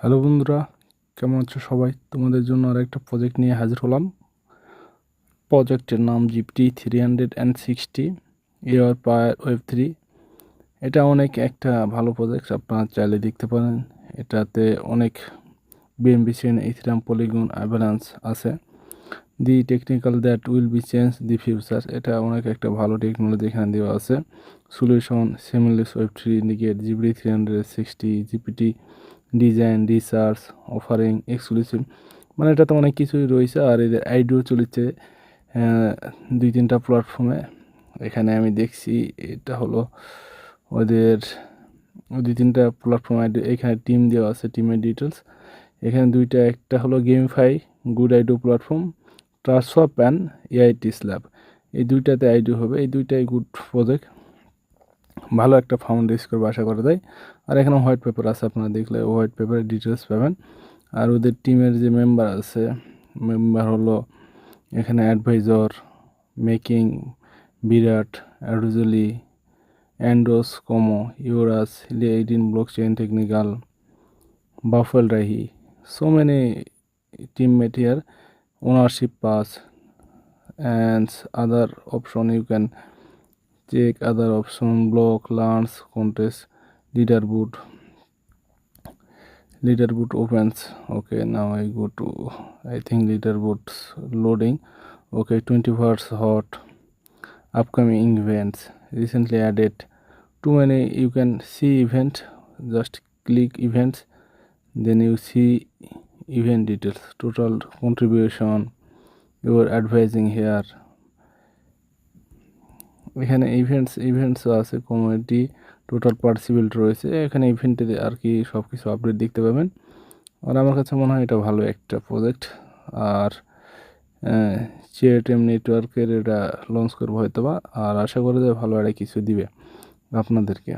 Hello বন্ধুরা, কেমন আছো সবাই? তোমাদের জন্য আর একটা প্রজেক্ট নিয়ে হাজির হলাম। প্রজেক্টের নাম GPT 360 এআর পাওয়ার ওয়েব 3। এটা অনেক একটা ভালো প্রজেক্ট, আপনারা চাইলে দেখতে পারেন। এটাতে অনেক BMP chain, Ethereum, Polygon, Avalanche আছে। The technical that will be change the future, এটা অনেক একটা ভালো টেকনোলজি এখানে দেওয়া আছে। Solution seamless web 3 indicate GPT 360 GPT design research offering exclusive, মানে এটাতে অনেক কিছুই রয়েছে। আর এদের আইডিও চলেছে 2-3টা প্ল্যাটফর্মে। এখানে আমি দেখছি এটা হলো ওদের 2-3টা প্ল্যাটফর্ম আইডি। এখানে টিম দেওয়া আছে, টিমের ডিটেলস এখানে দুইটা, একটা হলো GameFi good IDO platform, TrustSwap and এআইটিস ল্যাব। এই দুইটাতে আইডিও হবে। এই দুইটাই গুড প্রজেক্ট, ভালো একটা ফাউন্ডেশন করবে আশা করা যায়। আর এখানে হোয়াইট পেপার আছে, আপনারা দেখলে হোয়াইট পেপারের ডিটেলস পাবেন। আর ওদের টিমের যে মেম্বার আছে, মেম্বার হলো এখানে অ্যাডভাইজর মেকিং, বিরাট, অ্যাডুজলি, অ্যান্ডোস, কমো, ইউরাস, লিডিন, blockchain technical, বাফেল Rahi, so many teammate here. Ownership pass and other option, you can check other option, block, launch, contest, leaderboard opens. Okay, now I go to, I think leaderboards loading. Okay, 21st hot, upcoming events, recently added. Too many, you can see event, just click events, then you see event details, total contribution, your advising here. এখানে ইভেন্টসও আছে, community, total participant রয়েছে। এখানে ইভেন্টে আর কি সব কিছু update দেখতে পাবেন। আর আমার কাছে মনে হয় এটা ভালো একটা প্রজেক্ট। আর CATM নেটওয়ার্কের এটা লঞ্চ করবো হয়তো বা, আর আশা করি যে ভালো একটা কিছু দিবে আপনাদেরকে।